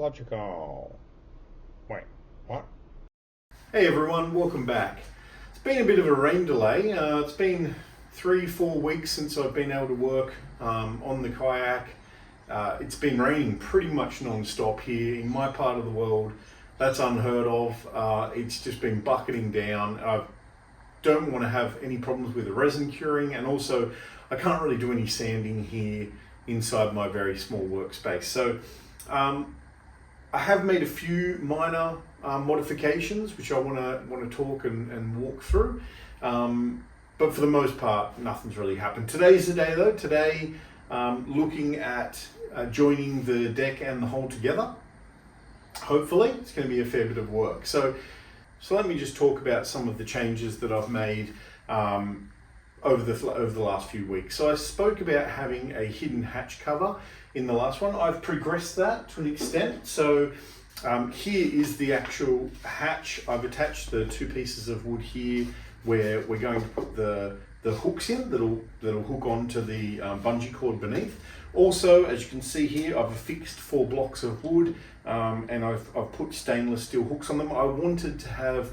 Ecological. Wait, what? Hey everyone, welcome back. It's been a bit of a rain delay. It's been 3-4 weeks since I've been able to work on the kayak. It's been raining pretty much non-stop here in my part of the world. That's unheard of. It's just been bucketing down. I don't want to have any problems with the resin curing, and also I can't really do any sanding here inside my very small workspace. So I have made a few minor modifications which I want to talk and walk through, but for the most part nothing's really happened. Today's the day though. Today looking at joining the deck and the hull together. Hopefully it's going to be a fair bit of work. So let me just talk about some of the changes that I've made over the last few weeks. So I spoke about having a hidden hatch cover in the last one. I've progressed that to an extent. So here is the actual hatch. I've attached the two pieces of wood here where we're going to put the hooks in that'll hook onto the bungee cord beneath. Also, as you can see here, I've affixed 4 blocks of wood and I've put stainless steel hooks on them. I wanted to have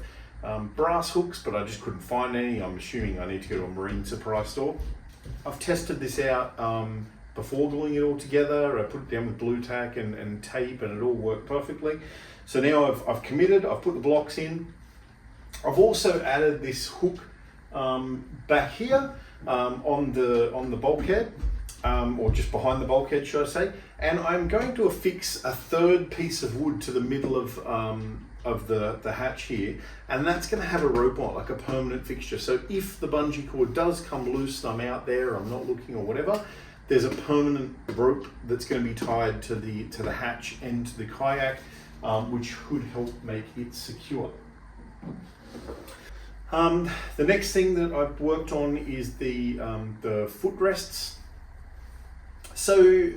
brass hooks, but I just couldn't find any. I'm assuming I need to go to a marine supply store. I've tested this out before gluing it all together. I put it down with blue tack and tape, and it all worked perfectly. So now I've committed, I've put the blocks in. I've also added this hook back here on the bulkhead, or just behind the bulkhead, should I say. And I'm going to affix a third piece of wood to the middle of the hatch here, and that's going to have a rope on it, like a permanent fixture. So if the bungee cord does come loose and I'm out there, I'm not looking or whatever, there's a permanent rope that's going to be tied to the hatch and to the kayak, which could help make it secure. The next thing that I've worked on is the footrests. So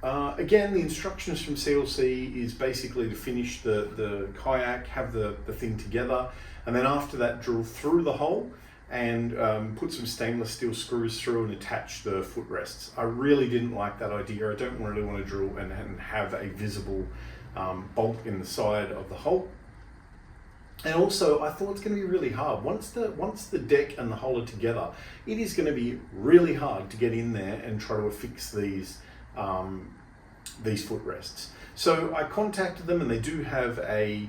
again, the instructions from CLC is basically to finish the kayak, have the thing together, and then after that drill through the hole and put some stainless steel screws through and attach the footrests. I really didn't like that idea. I don't really want to drill and have a visible bolt in the side of the hole. And also, I thought it's going to be really hard. Once the deck and the hull are together, it is going to be really hard to get in there and try to affix these footrests. So I contacted them, and they do have a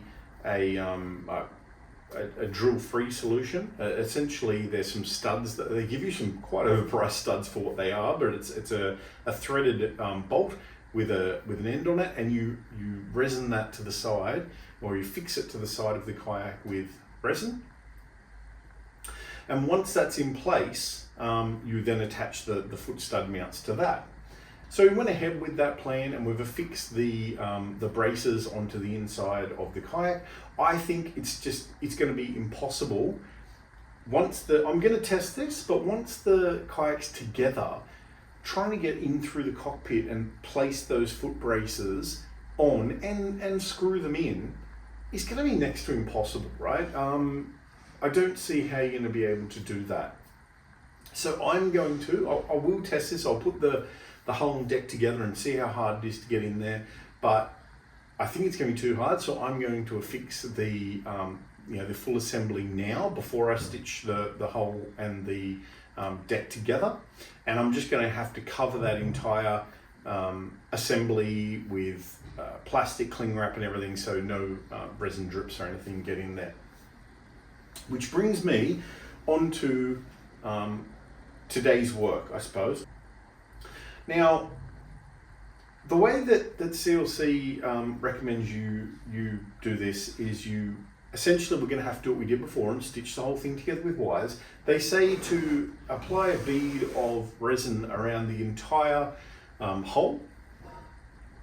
drill-free solution. Essentially, there's some studs that they give you, some quite overpriced studs for what they are, but it's a threaded bolt with an end on it, and you resin that to the side, or you fix it to the side of the kayak with resin. And once that's in place, you then attach the foot stud mounts to that. So we went ahead with that plan, and we've affixed the braces onto the inside of the kayak. I think it's going to be impossible I'm going to test this, but once the kayak's together, trying to get in through the cockpit and place those foot braces on and screw them in is going to be next to impossible, right? I don't see how you're going to be able to do that. So I will test this. I'll put the hull and deck together and see how hard it is to get in there, but I think it's going to be too hard. So I'm going to affix the full assembly now before I stitch the hull and the deck together, and I'm just going to have to cover that entire assembly with plastic cling wrap and everything, so no resin drips or anything get in there. Which brings me onto today's work, I suppose. Now, the way that CLC recommends you do this is essentially we're going to have to do what we did before and stitch the whole thing together with wires. They say to apply a bead of resin around the entire hull,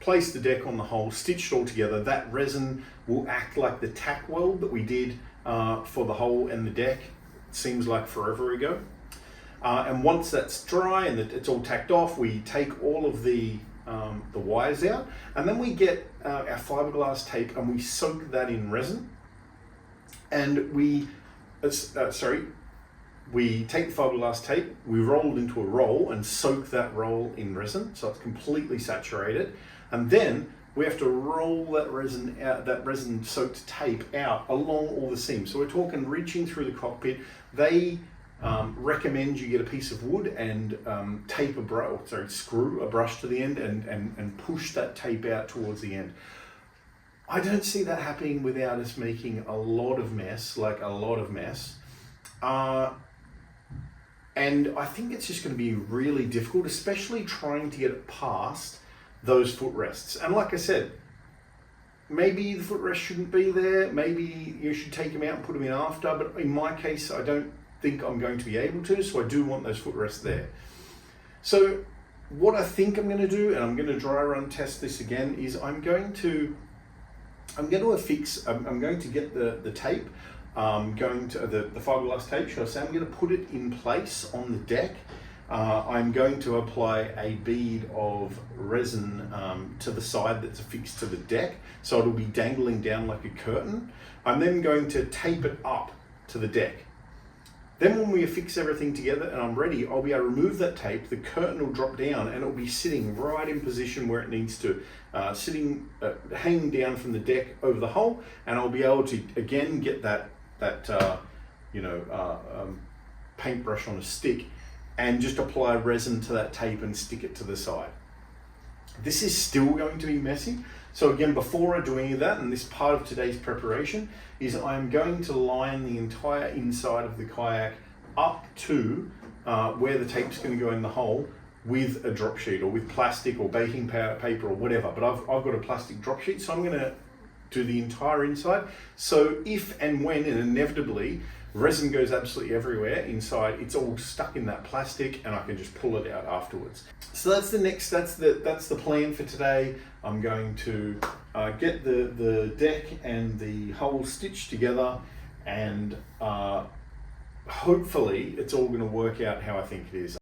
place the deck on the hull, stitch it all together. That resin will act like the tack weld that we did for the hull and the deck. It seems like forever ago. And once that's dry and it's all tacked off, we take all of the wires out, and then we get our fiberglass tape and we soak that in resin. And we take the fiberglass tape, we roll it into a roll and soak that roll in resin so it's completely saturated. And then we have to roll that resin out, that resin soaked tape out along all the seams. So we're talking reaching through the cockpit. They recommend you get a piece of wood and tape screw a brush to the end and push that tape out towards the end. I don't see that happening without us making a lot of mess, and I think it's just going to be really difficult, especially trying to get it past those footrests. And like I said, maybe the footrest shouldn't be there. Maybe you should take them out and put them in after. But in my case, I don't think I'm going to be able to. So I do want those footrests there. So what I think I'm going to do, and I'm going to dry run test this again, is I'm going to get the tape. Going to the fiberglass tape, should I say, I'm going to put it in place on the deck. I'm going to apply a bead of resin to the side that's affixed to the deck, so it'll be dangling down like a curtain. I'm then going to tape it up to the deck. Then when we affix everything together and I'm ready, I'll be able to remove that tape, the curtain will drop down and it'll be sitting right in position where it needs to, hanging down from the deck over the hull, and I'll be able to again get that paintbrush on a stick and just apply resin to that tape and stick it to the side. This is still going to be messy. So again, before I do any of that, and this part of today's preparation, is I'm going to line the entire inside of the kayak up to where the tape's going to go in the hole with a drop sheet or with plastic or baking paper or whatever. But I've got a plastic drop sheet, so I'm going to do the entire inside. So if and when, and inevitably, resin goes absolutely everywhere inside, it's all stuck in that plastic and I can just pull it out afterwards. So that's the plan for today. I'm going to get the deck and the hull stitched together, and hopefully it's all going to work out how I think it is.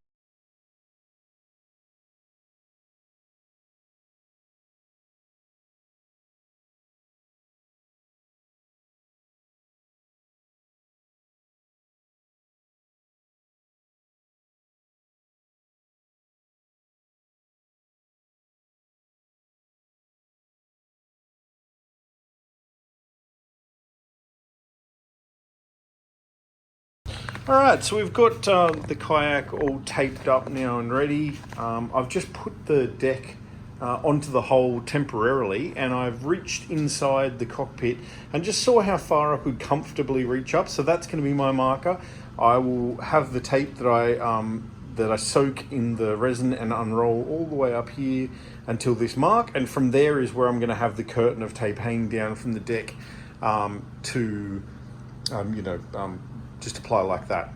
Alright, so we've got the kayak all taped up now and ready. I've just put the deck onto the hull temporarily, and I've reached inside the cockpit and just saw how far I could comfortably reach up. So that's going to be my marker. I will have the tape that I soak in the resin and unroll all the way up here until this mark, and from there is where I'm going to have the curtain of tape hanging down from the deck just apply like that.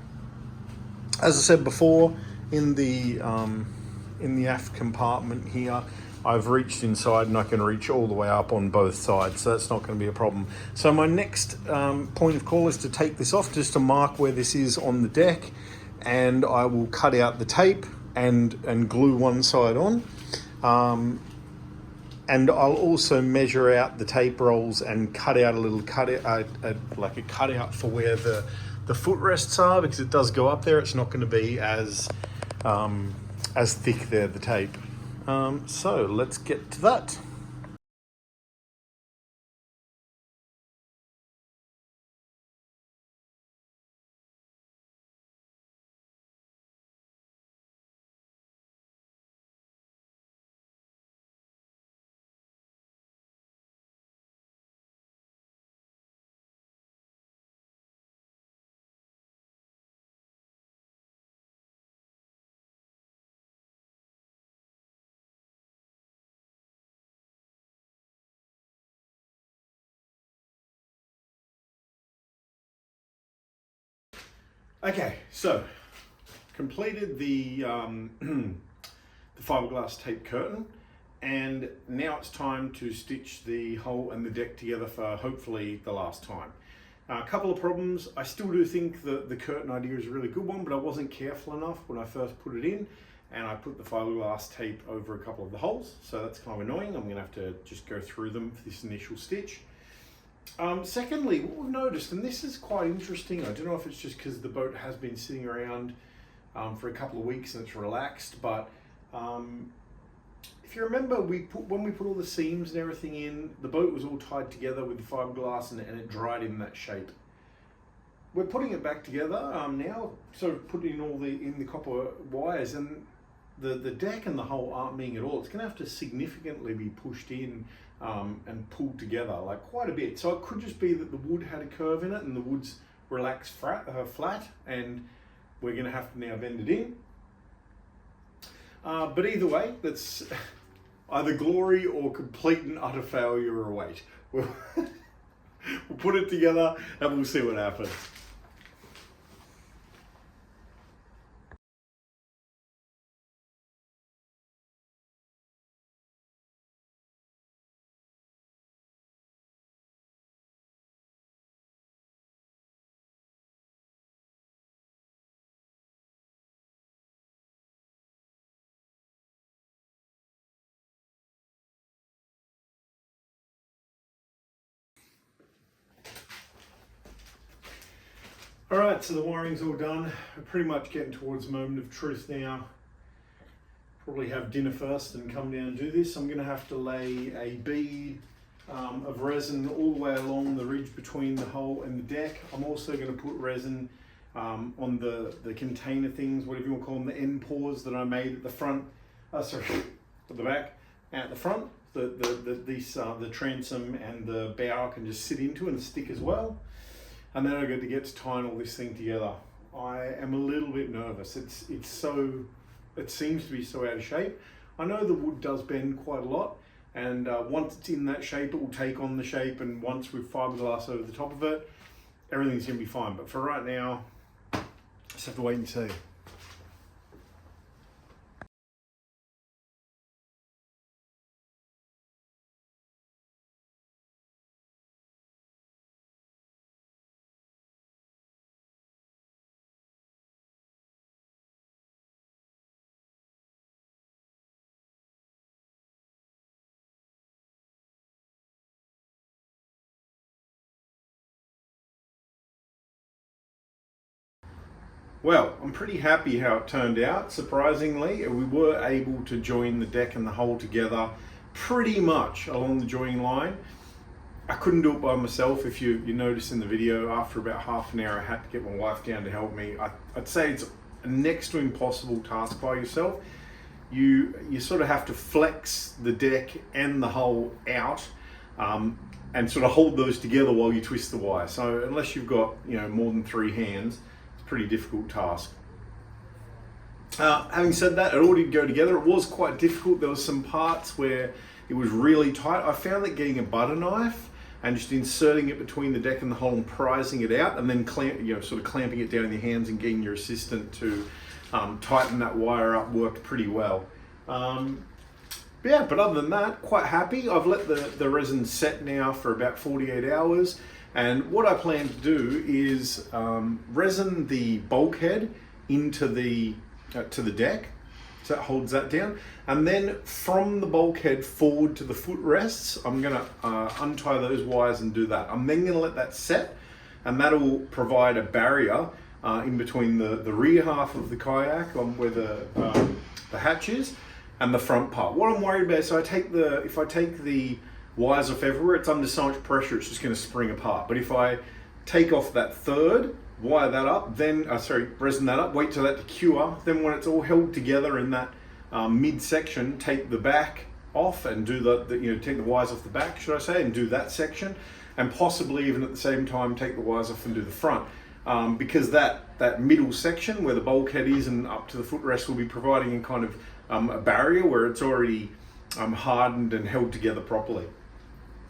As I said before, in the aft compartment here, I've reached inside and I can reach all the way up on both sides, so that's not going to be a problem. So my next point of call is to take this off, just to mark where this is on the deck, and I will cut out the tape and glue one side on. And I'll also measure out the tape rolls and cut out a little like a cutout for where the footrests are, because it does go up there. It's not going to be as thick there, the tape. So let's get to that. Okay, so completed the fiberglass tape curtain, and now it's time to stitch the hull and the deck together for hopefully the last time. A couple of problems. I still do think that the curtain idea is a really good one, but I wasn't careful enough when I first put it in, and I put the fiberglass tape over a couple of the holes, so that's kind of annoying. I'm going to have to just go through them for this initial stitch. Secondly, what we've noticed, and this is quite interesting, I don't know if it's just because the boat has been sitting around for a couple of weeks and it's relaxed, but if if you remember, when we put all the seams and everything in, the boat was all tied together with the fiberglass and it dried in that shape. We're putting it back together now, sort of putting in the copper wires, and the deck and the hull aren't meeting at all. It's going to have to significantly be pushed in and pulled together, like quite a bit. So it could just be that the wood had a curve in it and the wood's relaxed flat, and we're going to have to now bend it in. But either way, that's either glory or complete and utter failure await. We'll put it together and we'll see what happens. Alright, so the wiring's all done. We're pretty much getting towards the moment of truth now. Probably have dinner first and come down and do this. I'm going to have to lay a bead of resin all the way along the ridge between the hull and the deck. I'm also going to put resin on the container things, whatever you want to call them, the end paws that I made at the front, at the back, at the front. The transom and the bow can just sit into and stick as well. And then I get to tying all this thing together. I am a little bit nervous. It seems to be so out of shape. I know the wood does bend quite a lot, and once it's in that shape, it will take on the shape, and once we've fiberglass over the top of it, everything's gonna be fine. But for right now, just have to wait and see. Well, I'm pretty happy how it turned out. Surprisingly, we were able to join the deck and the hull together pretty much along the joining line. I couldn't do it by myself. If you notice in the video, after about half an hour, I had to get my wife down to help me. I'd say it's a next to impossible task by yourself. You sort of have to flex the deck and the hull out and sort of hold those together while you twist the wire. So unless you've got more than 3 hands, pretty difficult task. Having said that, it all did go together. It was quite difficult. There was some parts where it was really tight. I found that getting a butter knife and just inserting it between the deck and the hull and prizing it out, and then sort of clamping it down in your hands and getting your assistant to tighten that wire up worked pretty well. Yeah, but other than that, quite happy. I've let the resin set now for about 48 hours. And what I plan to do is resin the bulkhead into to the deck, so that holds that down. And then from the bulkhead forward to the footrests, I'm gonna untie those wires and do that. I'm then gonna let that set, and that'll provide a barrier in between the rear half of the kayak, where the hatch is, and the front part. What I'm worried about is, if I take the wires off everywhere, it's under so much pressure it's just going to spring apart. But if I take off that third, wire that up, then resin that up, wait till that to cure, then when it's all held together in that mid section, take the back off and do take the wires off the back, should I say, and do that section, and possibly even at the same time take the wires off and do the front, because that middle section where the bulkhead is and up to the footrest will be providing a kind of a barrier where it's already hardened and held together properly.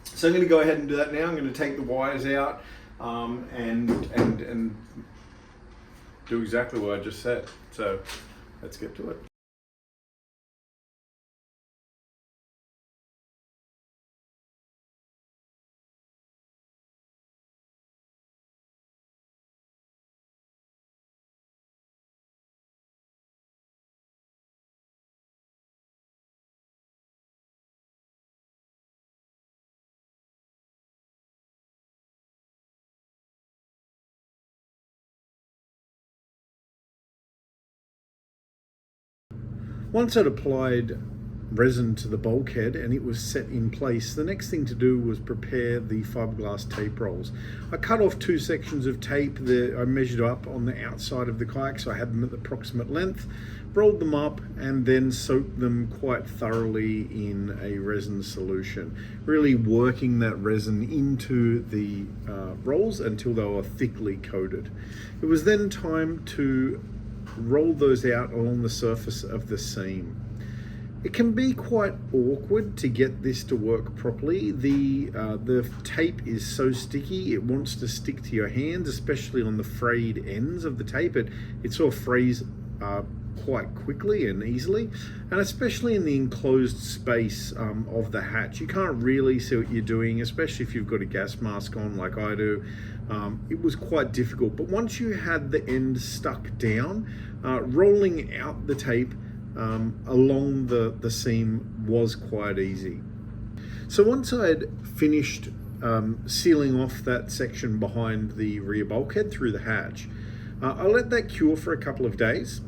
So I'm going to go ahead and do that now. I'm going to take the wires out and do exactly what I just said. So let's get to it. Once I'd applied resin to the bulkhead and it was set in place. The next thing to do was prepare the fiberglass tape rolls. I cut off 2 sections of tape that I measured up on the outside of the kayak, so I had them at the approximate length, rolled them up and then soaked them quite thoroughly in a resin solution, really working that resin into the rolls until they were thickly coated. It was then time to roll those out along the surface of the seam. It can be quite awkward to get this to work properly. The tape is so sticky, it wants to stick to your hands, especially on the frayed ends of the tape. It sort of frays quite quickly and easily, and especially in the enclosed space of the hatch. You can't really see what you're doing, especially if you've got a gas mask on like I do. It was quite difficult, but once you had the end stuck down, rolling out the tape along the seam was quite easy. So once I had finished sealing off that section behind the rear bulkhead through the hatch, I let that cure for a couple of days,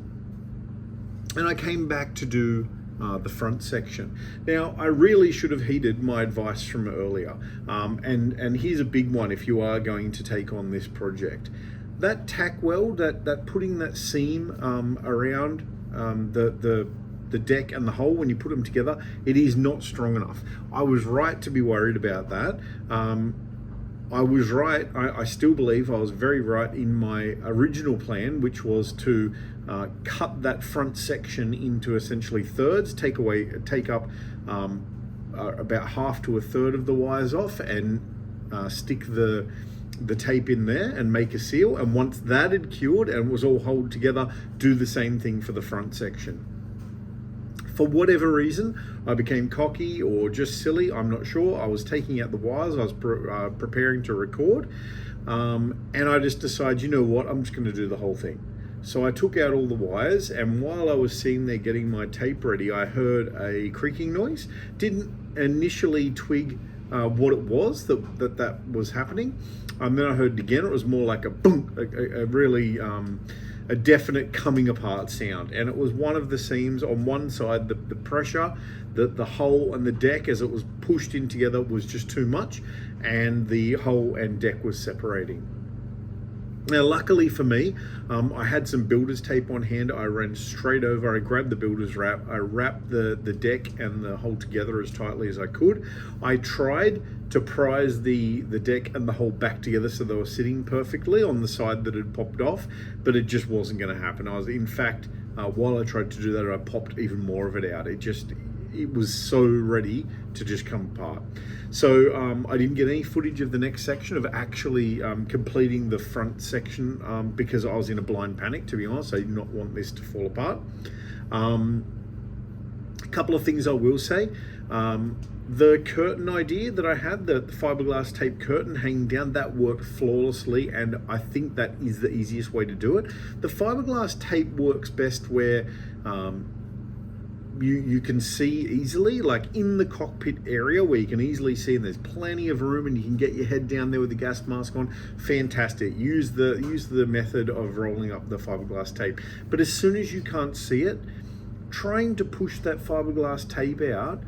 and I came back to do the front section. Now, I really should have heeded my advice from earlier, and here's a big one if you are going to take on this project. That tack weld, that putting that seam around the deck and the hull, when you put them together, it is not strong enough. I was right to be worried about that. I was right. I still believe I was very right in my original plan, which was to cut that front section into essentially thirds, take up about half to a third of the wires off, and stick the tape in there and make a seal. And once that had cured and was all held together, do the same thing for the front section. For whatever reason, I became cocky or just silly, I'm not sure. I was taking out the wires, I was preparing to record, and I just decided, you know what, I'm just going to do the whole thing. So I took out all the wires, and while I was sitting there getting my tape ready, I heard a creaking noise. Didn't initially twig what it was that was happening. And then I heard it again. It was more like a boom, a really a definite coming apart sound, and it was one of the seams on one side. The pressure, the hull and the deck as it was pushed in together was just too much, and the hull and deck was separating. Now, luckily for me, I had some builder's tape on hand. I ran straight over, I grabbed the builder's wrap, I wrapped the deck and the hull together as tightly as I could. I tried to prise the deck and the hull back together so they were sitting perfectly on the side that had popped off, but it just wasn't going to happen. In fact, while I tried to do that, I popped even more of it out. It was so ready to just come apart. So I didn't get any footage of the next section of actually completing the front section because I was in a blind panic, to be honest. I did not want this to fall apart. A couple of things I will say. The curtain idea that I had, the fiberglass tape curtain hanging down, that worked flawlessly, and I think that is the easiest way to do it. The fiberglass tape works best where you can see easily, like in the cockpit area where you can easily see and there's plenty of room and you can get your head down there with the gas mask on. Fantastic. Use the method of rolling up the fiberglass tape. But as soon as you can't see it, trying to push that fiberglass tape out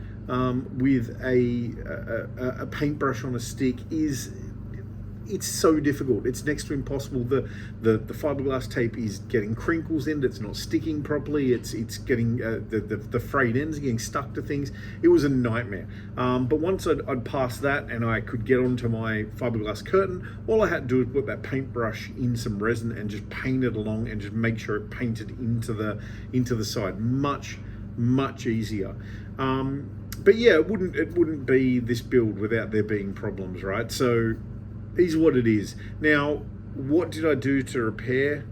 with a paintbrush on a stick it's so difficult. It's next to impossible. The fiberglass tape is getting crinkles in it. It's not sticking properly. It's getting the frayed ends are getting stuck to things. It was a nightmare. But once I'd passed that and I could get onto my fiberglass curtain, all I had to do was put that paintbrush in some resin and just paint it along and just make sure it painted into the side. Much easier. But yeah, it wouldn't be this build without there being problems, right? So is what it is. Now, what did I do to repair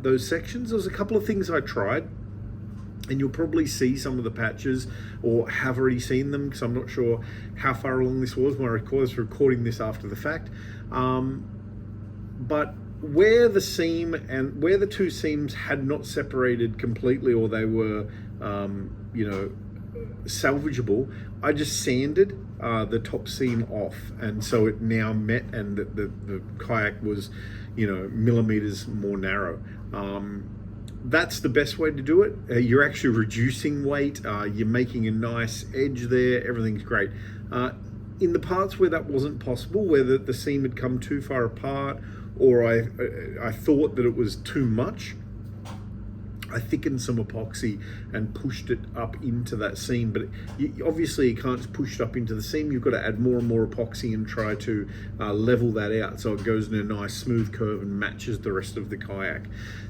those sections? There was a couple of things I tried, and you'll probably see some of the patches or have already seen them because I'm not sure how far along this was when I was recording this after the fact. But where the seam and where the two seams had not separated completely, or they were, salvageable, I just sanded the top seam off, and so it now met, and the kayak was millimeters more narrow. that's the best way to do it. You're actually reducing weight. You're making a nice edge there. Everything's great. In the parts where that wasn't possible, where the seam had come too far apart, or I thought that it was too much, I thickened some epoxy and pushed it up into that seam. But obviously you can't just push it up into the seam. You've got to add more and more epoxy and try to level that out so it goes in a nice smooth curve and matches the rest of the kayak.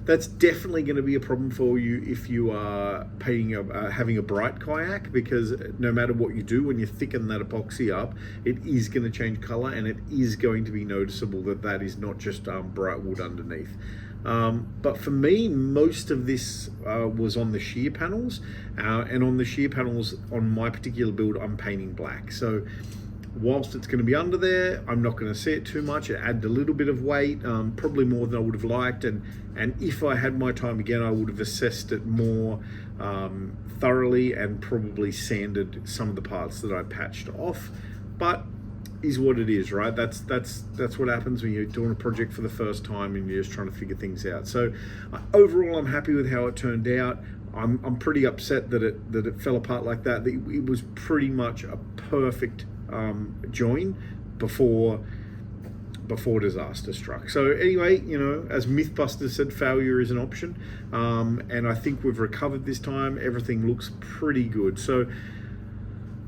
That's definitely going to be a problem for you if you are having a bright kayak, because no matter what you do, when you thicken that epoxy up, it is going to change color, and it is going to be noticeable that is not just bright wood underneath. But for me, most of this was on the shear panels, and on the shear panels on my particular build, I'm painting black. So whilst it's going to be under there, I'm not going to see it too much. It added a little bit of weight, probably more than I would have liked, and if I had my time again, I would have assessed it more thoroughly and probably sanded some of the parts that I patched off. But is what it is, right? That's what happens when you're doing a project for the first time and you're just trying to figure things out. So overall, I'm happy with how it turned out. I'm pretty upset that it fell apart like that. It was pretty much a perfect join before disaster struck. So anyway, as Mythbusters said, failure is an option, and I think we've recovered this time. Everything looks pretty good. So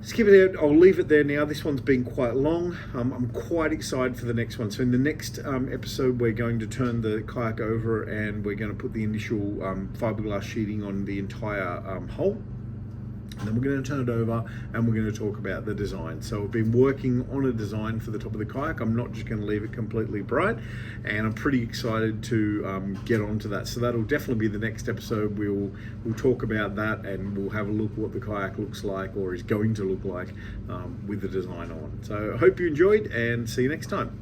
skip it out. I'll leave it there now. This one's been quite long. I'm quite excited for the next one. So in the next episode, we're going to turn the kayak over and we're going to put the initial fiberglass sheeting on the entire hull. And then we're going to turn it over and we're going to talk about the design. So I've been working on a design for the top of the kayak. I'm not just going to leave it completely bright, and I'm pretty excited to get onto that. So that'll definitely be the next episode. We'll talk about that, and we'll have a look at what the kayak looks like, or is going to look like, with the design on. So I hope you enjoyed, and see you next time.